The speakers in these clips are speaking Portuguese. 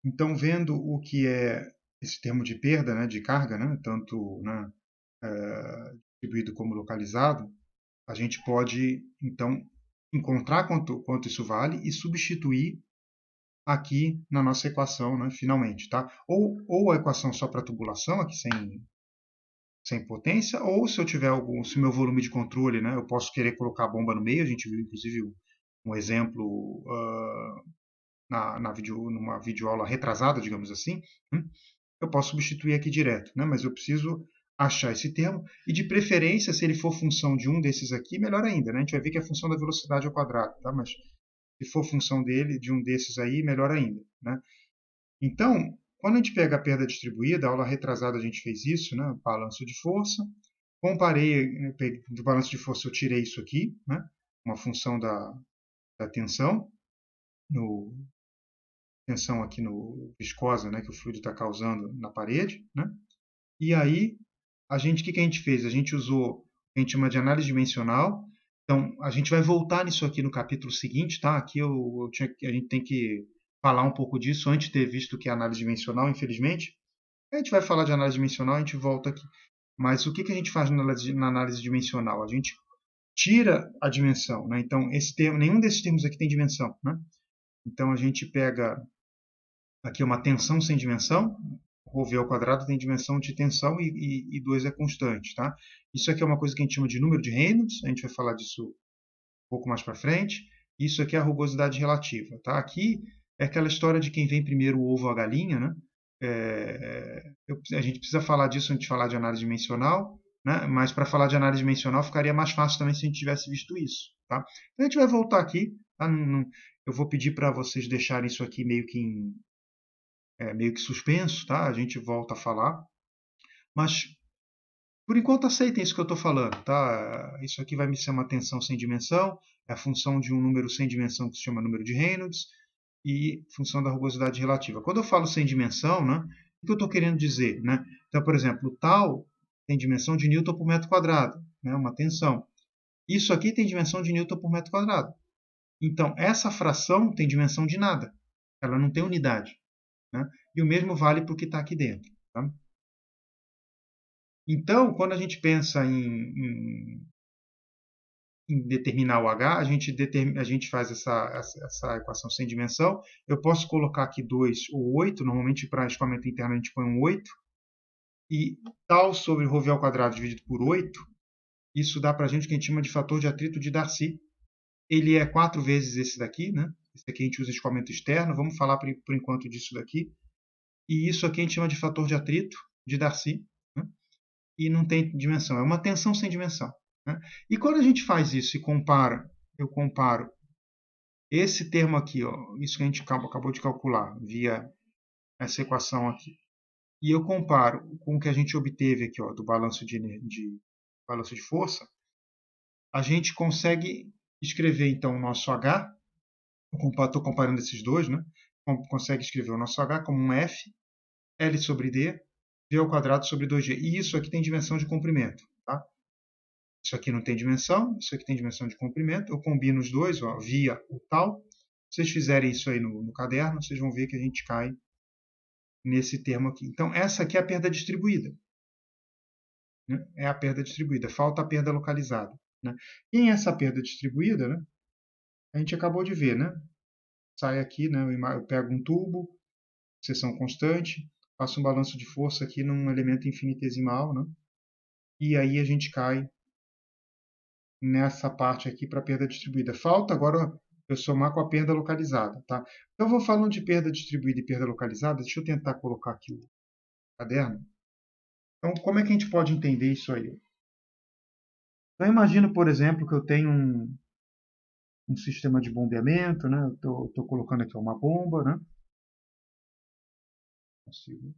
Então, vendo o que é esse termo de perda, né, de carga, né, tanto, né, distribuído como localizado, a gente pode, então, encontrar quanto isso vale e substituir aqui na nossa equação, né, finalmente, tá? Ou a equação só para tubulação, aqui sem potência, ou se eu tiver se o meu volume de controle, né, eu posso querer colocar a bomba no meio, a gente viu inclusive um exemplo numa videoaula retrasada, digamos assim, né? Eu posso substituir aqui direto, né? Mas eu preciso achar esse termo, e de preferência, se ele for função de um desses aqui, melhor ainda, né? A gente vai ver que é função da velocidade ao quadrado, tá? Mas se for função de um desses aí, melhor ainda, né? Então, quando a gente pega a perda distribuída, a aula retrasada a gente fez isso, né? Balanço de força, comparei, né, do balanço de força eu tirei isso aqui, né? Uma função da tensão, no, tensão aqui no viscosa, né? Que o fluido está causando na parede, né? E aí, o que a gente fez? A gente usou o que a gente chama de análise dimensional. Então, a gente vai voltar nisso aqui no capítulo seguinte, tá? Aqui a gente tem que falar um pouco disso antes de ter visto o que é análise dimensional, infelizmente. A gente vai falar de análise dimensional, a gente volta aqui. Mas o que a gente faz na análise dimensional? A gente tira a dimensão, né? Então, nenhum desses termos aqui tem dimensão, né? Então, a gente pega aqui uma tensão sem dimensão, rho v ao quadrado tem dimensão de tensão e 2 é constante, tá? Isso aqui é uma coisa que a gente chama de número de Reynolds, a gente vai falar disso um pouco mais para frente. Isso aqui é a rugosidade relativa, tá? Aqui é aquela história de quem vem primeiro, o ovo ou a galinha, né? A gente precisa falar disso antes de falar de análise dimensional, né? Mas para falar de análise dimensional ficaria mais fácil também se a gente tivesse visto isso, tá? Então a gente vai voltar aqui, tá? Eu vou pedir para vocês deixarem isso aqui meio que suspenso, tá? A gente volta a falar. Mas, por enquanto, aceitem isso que eu estou falando, tá? Isso aqui vai me ser uma tensão sem dimensão, é a função de um número sem dimensão que se chama número de Reynolds, e função da rugosidade relativa. Quando eu falo sem dimensão, né, o que eu estou querendo dizer? Né? Então, por exemplo, o tal tem dimensão de Newton por metro quadrado, né, uma tensão. Isso aqui tem dimensão de Newton por metro quadrado. Então, essa fração tem dimensão de nada. Ela não tem unidade. Né? E o mesmo vale para o que está aqui dentro. Tá? Então, quando a gente pensa em determinar o h, a gente faz essa equação sem dimensão. Eu posso colocar aqui 2 ou 8, normalmente para escoamento interno a gente põe um 8, e tal sobre rho v ao quadrado dividido por 8, isso dá para a gente o que a gente chama de fator de atrito de Darcy. Ele é 4 vezes esse daqui, né? Esse daqui a gente usa escoamento externo, vamos falar por enquanto disso daqui. E isso aqui a gente chama de fator de atrito de Darcy, né? E não tem dimensão, é uma tensão sem dimensão. Né? E quando a gente faz isso e compara, eu comparo esse termo aqui, ó, isso que a gente acabou de calcular via essa equação aqui, e eu comparo com o que a gente obteve aqui, ó, do balanço de força, a gente consegue escrever então o nosso H, estou comparando esses dois, né? Consegue escrever o nosso H como um F, L sobre D, V ao quadrado sobre 2G. E isso aqui tem dimensão de comprimento. Tá? Isso aqui não tem dimensão, isso aqui tem dimensão de comprimento. Eu combino os dois, ó, via o tal. Se vocês fizerem isso aí no caderno, vocês vão ver que a gente cai nesse termo aqui. Então, essa aqui é a perda distribuída. Né? É a perda distribuída. Falta a perda localizada. Né? E em essa perda distribuída, né, a gente acabou de ver, né? Sai aqui, né, eu pego um tubo, seção constante, faço um balanço de força aqui num elemento infinitesimal, né? E aí a gente cai nessa parte aqui para perda distribuída. Falta agora eu somar com a perda localizada. Tá? Então, eu vou falando de perda distribuída e perda localizada. Deixa eu tentar colocar aqui o caderno. Então, como é que a gente pode entender isso aí? Então, imagino, por exemplo, que eu tenho um sistema de bombeamento, né? Estou colocando aqui uma bomba, né? Consigo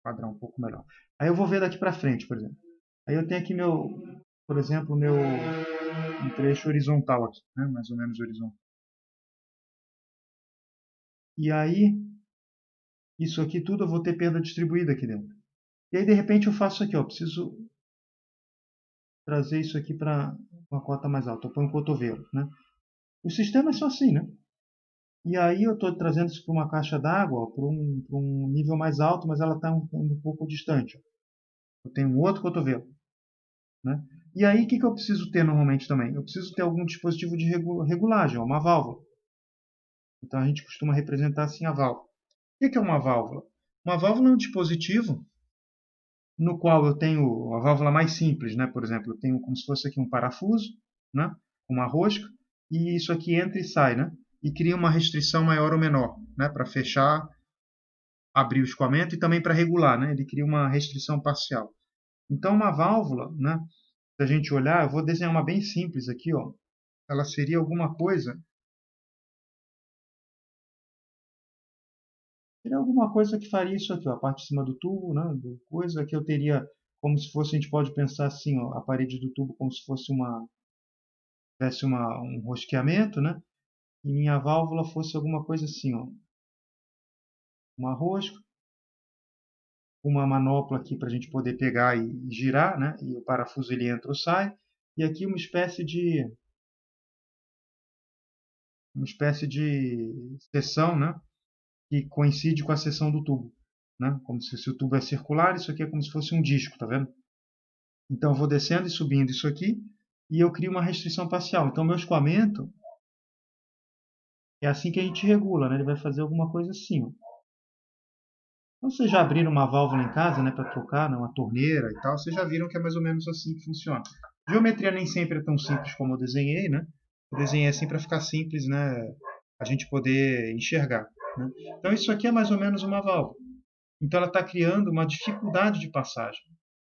quadrar um pouco melhor. Aí eu vou ver daqui para frente, por exemplo. Aí eu tenho aqui por exemplo, um trecho horizontal aqui, né? Mais ou menos horizontal. E aí, isso aqui tudo eu vou ter perda distribuída aqui dentro. E aí, de repente, eu faço aqui, ó, preciso trazer isso aqui para uma cota mais alta. Eu ponho um cotovelo, né? Os sistemas são assim, né? E aí eu estou trazendo isso para uma caixa d'água, para um nível mais alto, mas ela está um pouco distante. Eu tenho um outro cotovelo. Né? E aí, o que eu preciso ter normalmente também? Eu preciso ter algum dispositivo de regulagem, uma válvula. Então, a gente costuma representar assim a válvula. O que é uma válvula? Uma válvula é um dispositivo no qual eu tenho a válvula mais simples, né? Por exemplo, eu tenho como se fosse aqui um parafuso, né? Uma rosca, e isso aqui entra e sai, né? E cria uma restrição maior ou menor, né? Para fechar, abrir o escoamento e também para regular, né? Ele cria uma restrição parcial. Então, uma válvula, né? Se a gente olhar, eu vou desenhar uma bem simples aqui, ó. Ela seria alguma coisa. Seria alguma coisa que faria isso aqui, ó, a parte de cima do tubo, né? Do coisa que eu teria como se fosse, a gente pode pensar assim, ó, a parede do tubo como se fosse tivesse um rosqueamento, né? E minha válvula fosse alguma coisa assim, ó, uma rosca, uma manopla aqui para a gente poder pegar e girar, né? E o parafuso ele entra ou sai. E aqui uma espécie de seção, né? Que coincide com a seção do tubo, né? Como se o tubo é circular, isso aqui é como se fosse um disco, tá vendo? Então eu vou descendo e subindo isso aqui e eu crio uma restrição parcial. Então meu escoamento é assim que a gente regula, né? Ele vai fazer alguma coisa assim, ó. Então, vocês já abriram uma válvula em casa, né, para trocar, né, uma torneira e tal, vocês já viram que é mais ou menos assim que funciona. Geometria nem sempre é tão simples como eu desenhei, né? Eu desenhei assim para ficar simples, né, a gente poder enxergar, né? Então isso aqui é mais ou menos uma válvula. Então ela está criando uma dificuldade de passagem.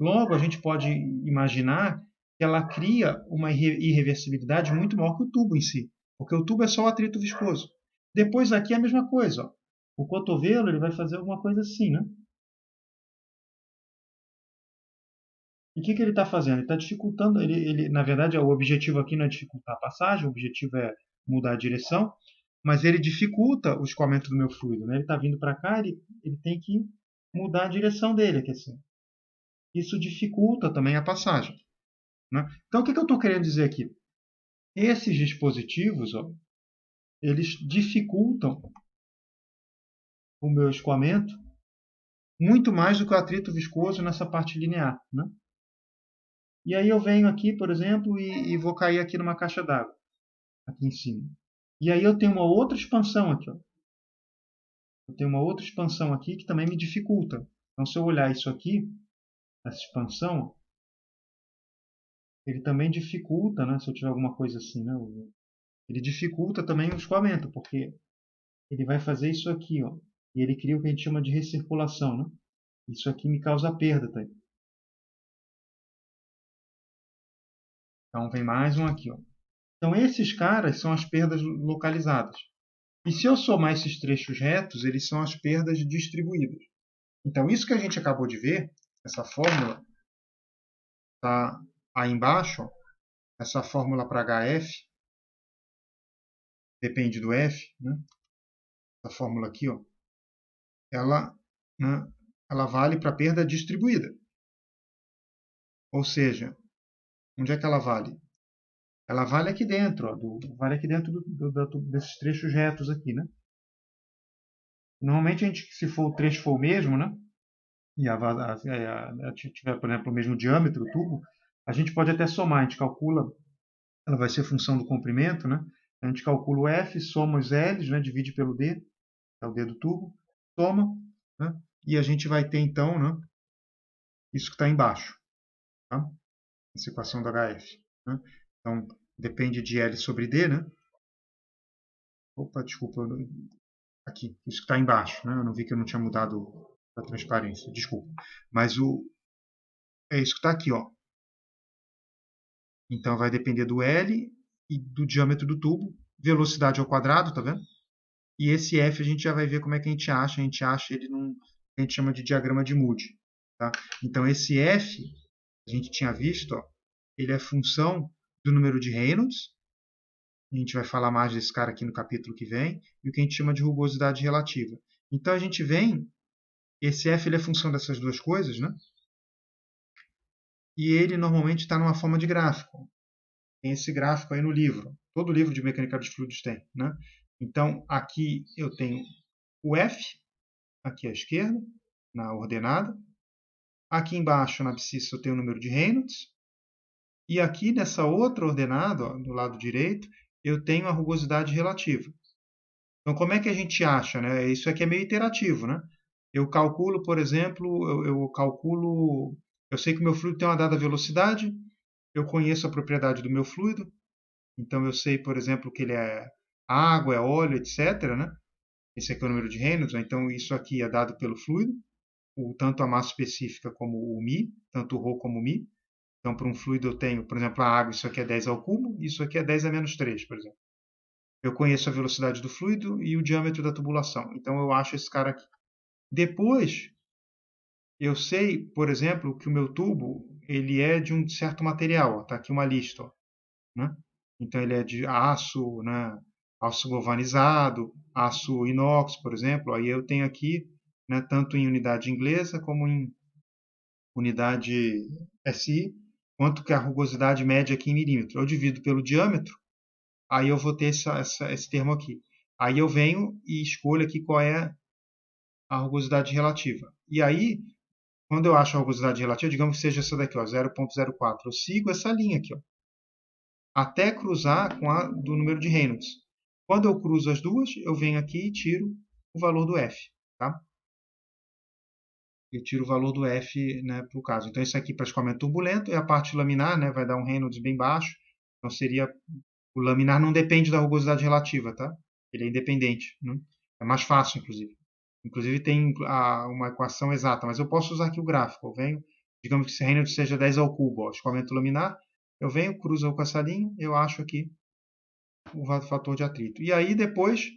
Logo, a gente pode imaginar que ela cria uma irreversibilidade muito maior que o tubo em si, porque o tubo é só o atrito viscoso. Depois aqui é a mesma coisa, ó. O cotovelo ele vai fazer alguma coisa assim, né? E o que ele está fazendo? Ele está dificultando, na verdade, o objetivo aqui não é dificultar a passagem, o objetivo é mudar a direção, mas ele dificulta o escoamento do meu fluido, né? Ele está vindo para cá, ele tem que mudar a direção dele aqui assim. Isso dificulta também a passagem, né? Então, o que eu estou querendo dizer aqui? Esses dispositivos, ó, eles dificultam o meu escoamento muito mais do que o atrito viscoso nessa parte linear, né? E aí eu venho aqui, por exemplo, e vou cair aqui numa caixa d'água, aqui em cima. E aí eu tenho uma outra expansão aqui, ó. Eu tenho uma outra expansão aqui que também me dificulta. Então, se eu olhar isso aqui, essa expansão, ele também dificulta, né? Se eu tiver alguma coisa assim, né? Ele dificulta também o escoamento, porque ele vai fazer isso aqui, ó. E ele cria o que a gente chama de recirculação, né? Isso aqui me causa perda, tá? Então vem mais um aqui, ó. Então esses caras são as perdas localizadas. E se eu somar esses trechos retos, eles são as perdas distribuídas. Então isso que a gente acabou de ver, essa fórmula, está aí embaixo, ó, essa fórmula para HF, depende do F, né? Essa fórmula aqui, ó, ela, né, ela vale para perda distribuída. Ou seja, onde é que ela vale? Ela vale aqui dentro, ó, vale aqui dentro desses trechos retos aqui, né? Normalmente, se o trecho for o mesmo, né? E tiver, por exemplo, o mesmo diâmetro do tubo, a gente pode até somar. A gente calcula, ela vai ser função do comprimento, né? A gente calcula o F, soma os L's, né? Divide pelo D, que é o D do tubo, soma, né? E a gente vai ter, então, né? Isso que está embaixo, tá? Essa equação do HF, né? Então, depende de L sobre D, né? Opa, desculpa, aqui, isso que está embaixo, né? Eu não vi que eu não tinha mudado a transparência, desculpa. Mas é isso que está aqui, ó. Então vai depender do L e do diâmetro do tubo, velocidade ao quadrado, tá vendo? E esse F a gente já vai ver como é que a gente acha ele num que a gente chama de diagrama de Moody, tá? Então esse F a gente tinha visto, ó, ele é função do número de Reynolds. A gente vai falar mais desse cara aqui no capítulo que vem, e o que a gente chama de rugosidade relativa. Então a gente vem, esse F ele é função dessas duas coisas, né? E ele normalmente está numa forma de gráfico. Tem esse gráfico aí no livro. Todo livro de mecânica dos fluidos tem, né? Então, aqui eu tenho o F, aqui à esquerda, na ordenada. Aqui embaixo, na abscissa, eu tenho o número de Reynolds. E aqui nessa outra ordenada, ó, do lado direito, eu tenho a rugosidade relativa. Então, como é que a gente acha, né? Isso aqui é meio iterativo, né? Eu calculo, por exemplo, eu sei que o meu fluido tem uma dada velocidade, eu conheço a propriedade do meu fluido, então eu sei, por exemplo, que ele é água, é óleo, etc., né? Esse aqui é o número de Reynolds, então isso aqui é dado pelo fluido, tanto a massa específica como o μ, tanto o ρ como o μ. Então, para um fluido eu tenho, por exemplo, a água, isso aqui é 10 ao cubo, isso aqui é 10 a menos 3, por exemplo. Eu conheço a velocidade do fluido e o diâmetro da tubulação. Então, eu acho esse cara aqui. Depois, eu sei, por exemplo, que o meu tubo ele é de um certo material. Está aqui uma lista. Ó, né? Então, ele é de aço, né? Aço galvanizado, aço inox, por exemplo. Aí eu tenho aqui, né, tanto em unidade inglesa como em unidade SI, quanto que a rugosidade média aqui em milímetro. Eu divido pelo diâmetro, aí eu vou ter esse termo aqui. Aí eu venho e escolho aqui qual é a rugosidade relativa. E aí, quando eu acho a rugosidade relativa, digamos que seja essa daqui, 0,04, eu sigo essa linha aqui, ó, até cruzar com a do número de Reynolds. Quando eu cruzo as duas, eu venho aqui e tiro o valor do F. Tá? Eu tiro o valor do F, né, para o caso. Então, isso aqui para escoamento turbulento, e a parte laminar, né, vai dar um Reynolds bem baixo. Então, seria... O laminar não depende da rugosidade relativa, tá? Ele é independente. Né? É mais fácil, inclusive. Inclusive, tem uma equação exata, mas eu posso usar aqui o gráfico. Eu venho, digamos que esse Reynolds seja 10 ao cubo, ó, escoamento laminar. Eu venho, cruzo com essa linha, eu acho aqui o fator de atrito. E aí, depois,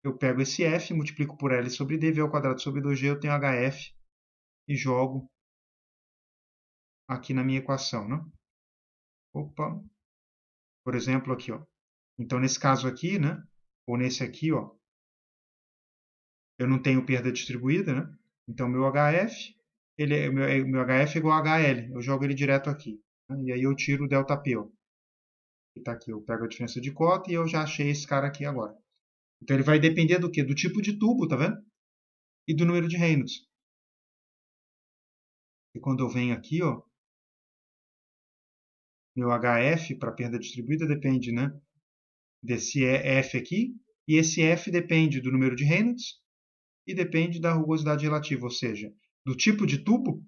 eu pego esse F, multiplico por L sobre D, V ao quadrado sobre 2G, eu tenho HF e jogo aqui na minha equação, né? Opa, por exemplo, aqui, ó. Então, nesse caso aqui, né? Ou nesse aqui, ó, eu não tenho perda distribuída, né? Então, meu HF, meu HF é igual a HL. Eu jogo ele direto aqui. Né? E aí eu tiro o ΔP, ó. Que está aqui. Eu pego a diferença de cota e eu já achei esse cara aqui agora. Então, ele vai depender do quê? Do tipo de tubo, tá vendo? E do número de Reynolds. E quando eu venho aqui, ó, meu HF para perda distribuída depende, né? Desse F aqui. E esse F depende do número de Reynolds e depende da rugosidade relativa, ou seja, do tipo de tubo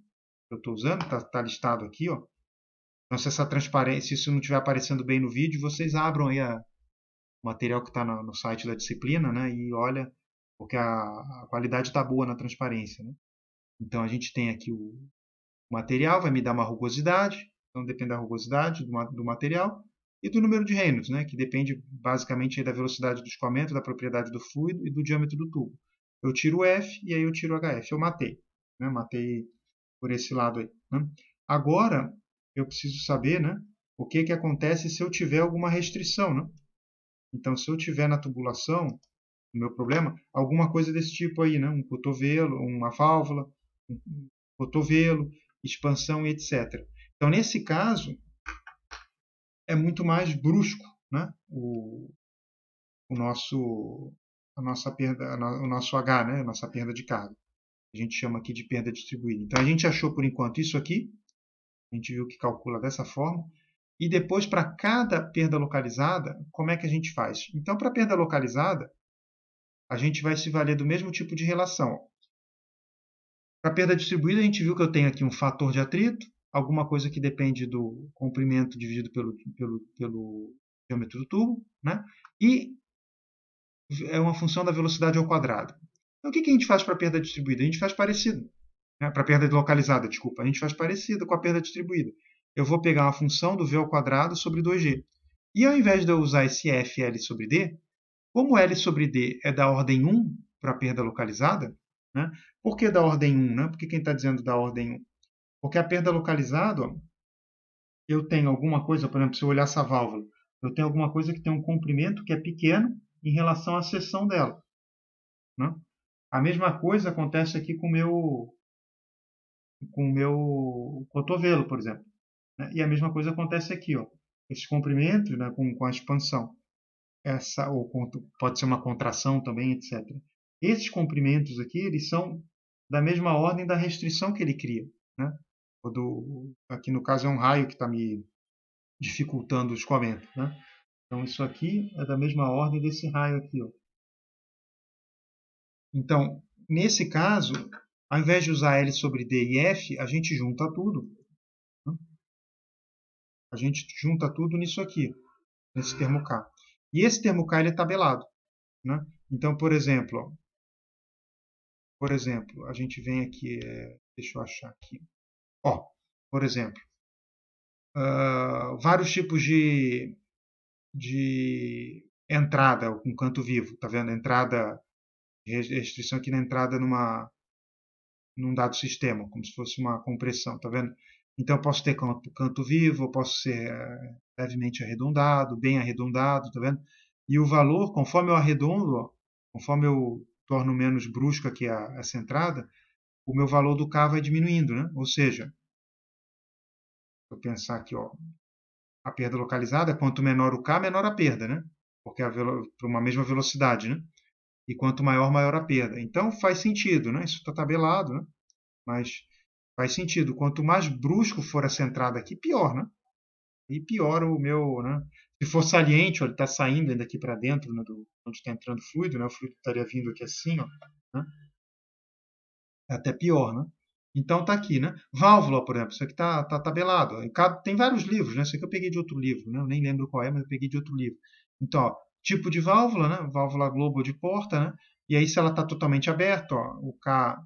que eu estou usando, está listado aqui, ó. Então, se essa transparência, se isso não estiver aparecendo bem no vídeo, vocês abram aí o material que está no site da disciplina, né, e olha, porque a qualidade está boa na transparência, né? Então, a gente tem aqui o material, vai me dar uma rugosidade, então depende da rugosidade do material e do número de Reynolds, né, que depende basicamente da velocidade do escoamento, da propriedade do fluido e do diâmetro do tubo. Eu tiro o F e aí eu tiro o HF. Eu matei, né, matei por esse lado aí. Né? Agora, eu preciso saber, né, o que acontece se eu tiver alguma restrição. Né? Então, se eu tiver na tubulação, o meu problema, alguma coisa desse tipo aí, né? Um cotovelo, uma válvula, um cotovelo, expansão e etc. Então, nesse caso, é muito mais brusco, né? O nosso, a nossa perda, o nosso H, né? A nossa perda de carga. A gente chama aqui de perda distribuída. Então, a gente achou por enquanto isso aqui. A gente viu que calcula dessa forma. E depois, para cada perda localizada, como é que a gente faz? Então, para perda localizada, a gente vai se valer do mesmo tipo de relação. Para perda distribuída, a gente viu que eu tenho aqui um fator de atrito, alguma coisa que depende do comprimento dividido pelo diâmetro do tubo, né? E é uma função da velocidade ao quadrado. Então, o que a gente faz para perda distribuída? A gente faz parecido. Né? Para perda localizada, desculpa. A gente faz parecido com a perda distribuída. Eu vou pegar uma função do V ao quadrado sobre 2G. E ao invés de eu usar esse F L sobre D, como L sobre D é da ordem 1 para a perda localizada, né? Por que da ordem 1? Né? Por que quem está dizendo da ordem 1? Porque a perda localizada, ó, eu tenho alguma coisa, por exemplo, se eu olhar essa válvula, eu tenho alguma coisa que tem um comprimento que é pequeno em relação à seção dela. Né? A mesma coisa acontece aqui com o meu cotovelo, por exemplo. Né? E a mesma coisa acontece aqui, ó, esses comprimentos, né, com a expansão. ou pode ser uma contração também, etc. Esses comprimentos aqui, eles são da mesma ordem da restrição que ele cria, né? Aqui no caso é um raio que está me dificultando o escoamento, né? Então isso aqui é da mesma ordem desse raio aqui, ó. Então, nesse caso, ao invés de usar L sobre D e F, a gente junta tudo. Né? A gente junta tudo nisso aqui, nesse termo K. E esse termo K ele é tabelado. Né? Então, por exemplo, a gente vem aqui, deixa eu achar aqui. Ó, por exemplo, vários tipos de entrada com canto vivo. Tá vendo? Entrada, restrição aqui na entrada num dado sistema, como se fosse uma compressão, tá vendo? Então eu posso ter canto vivo, eu posso ser levemente arredondado, bem arredondado, tá vendo? E o valor, conforme eu arredondo, ó, conforme eu torno menos brusca aqui essa entrada, o meu valor do K vai diminuindo, né? Ou seja, se eu pensar aqui, ó, a perda localizada, quanto menor o K, menor a perda, né? Porque para uma mesma velocidade, né? E quanto maior, maior a perda. Então faz sentido, né? Isso está tabelado, né? Mas faz sentido. Quanto mais brusco for essa entrada aqui, pior, né? E piora o meu, né? Se for saliente, ó, ele está saindo ainda aqui para dentro, né, onde está entrando fluido, né? O fluido estaria vindo aqui assim, ó, né? É até pior, né? Então tá aqui, né? Válvula, por exemplo, isso aqui tá tabelado. Tem vários livros, né? Isso aqui eu peguei de outro livro, né? Eu nem lembro qual é, mas eu peguei de outro livro. Então, ó, tipo de válvula, né? Válvula globo de porta, né? E aí se ela está totalmente aberta, ó, o K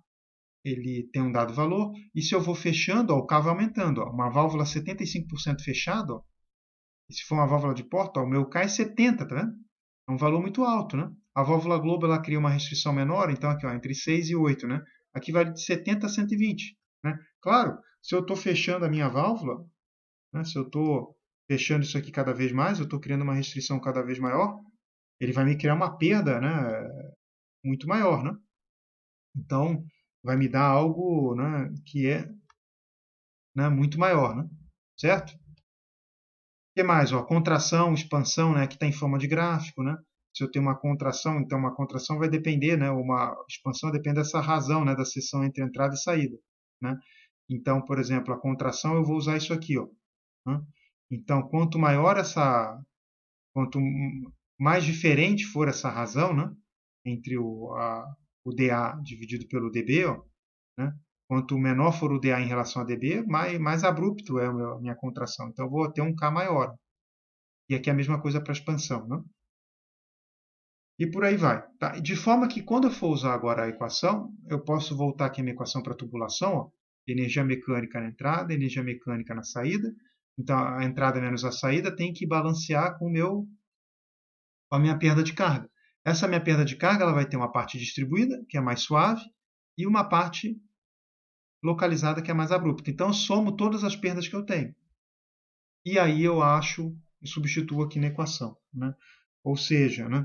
ele tem um dado valor, e se eu vou fechando, ó, o K vai aumentando. Ó, uma válvula 75% fechada, ó, e se for uma válvula de porta, ó, o meu K é 70, tá vendo? É um valor muito alto, né? A válvula globo ela cria uma restrição menor, então aqui ó, entre 6 e 8, né? Aqui vale de 70 a 120. Né? Claro, se eu estou fechando a minha válvula, né? Se eu estou fechando isso aqui cada vez mais, eu estou criando uma restrição cada vez maior, ele vai me criar uma perda, né? Muito maior, né? Então, vai me dar algo, né, que é, né, muito maior, né? Certo? O que mais? Ó, contração, expansão, né, que está em forma de gráfico, né? Se eu tenho uma contração, então uma contração vai depender, né, uma expansão depende dessa razão, né, da seção entre entrada e saída, né? Então, por exemplo, a contração eu vou usar isso aqui, ó, né? Então, quanto mais diferente for essa razão, né, entre o dA dividido pelo dB, ó, né? Quanto menor for o dA em relação a dB, mais abrupto é a minha contração. Então, eu vou ter um K maior. E aqui é a mesma coisa para a expansão. Né? E por aí vai. Tá? De forma que, quando eu for usar agora a equação, eu posso voltar aqui a minha equação para a tubulação. Ó, energia mecânica na entrada, energia mecânica na saída. Então, a entrada menos a saída tem que balancear com a minha perda de carga. Essa minha perda de carga ela vai ter uma parte distribuída, que é mais suave, e uma parte localizada que é mais abrupta. Então, eu somo todas as perdas que eu tenho. E aí eu acho e substituo aqui na equação. Né? Ou seja, né,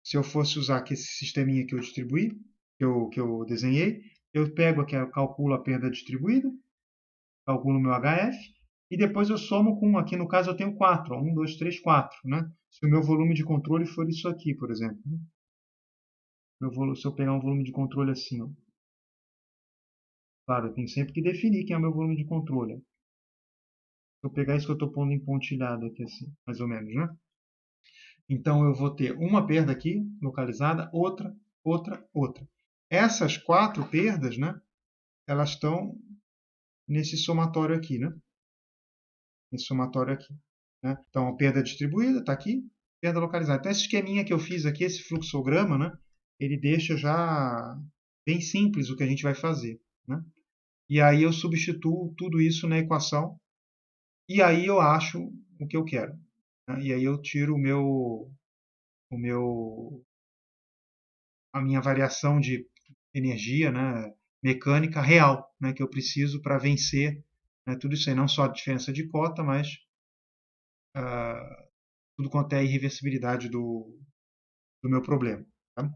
se eu fosse usar aqui esse sisteminha que eu distribuí, que eu desenhei, eu pego aqui, eu calculo a perda distribuída, calculo o meu HF, e depois eu somo com, aqui no caso eu tenho 4, 1, 2, 3, 4. Né? Se o meu volume de controle for isso aqui, por exemplo. Né? Se eu pegar um volume de controle assim, ó, claro, eu tenho sempre que definir quem é o meu volume de controle. Se eu pegar isso que eu estou pondo em pontilhado aqui, assim, mais ou menos, né? Então eu vou ter uma perda aqui, localizada, outra, outra, outra. Essas 4 perdas, né? Elas estão nesse somatório aqui, né? Nesse somatório aqui. Né? Então a perda distribuída está aqui, perda localizada. Então esse esqueminha que eu fiz aqui, esse fluxograma, né? Ele deixa já bem simples o que a gente vai fazer, né? E aí eu substituo tudo isso na equação e aí eu acho o que eu quero. Né? E aí eu tiro a minha variação de energia, né, mecânica real, né, que eu preciso para vencer, né, tudo isso aí, não só a diferença de cota, mas tudo quanto é a irreversibilidade do meu problema. Tá?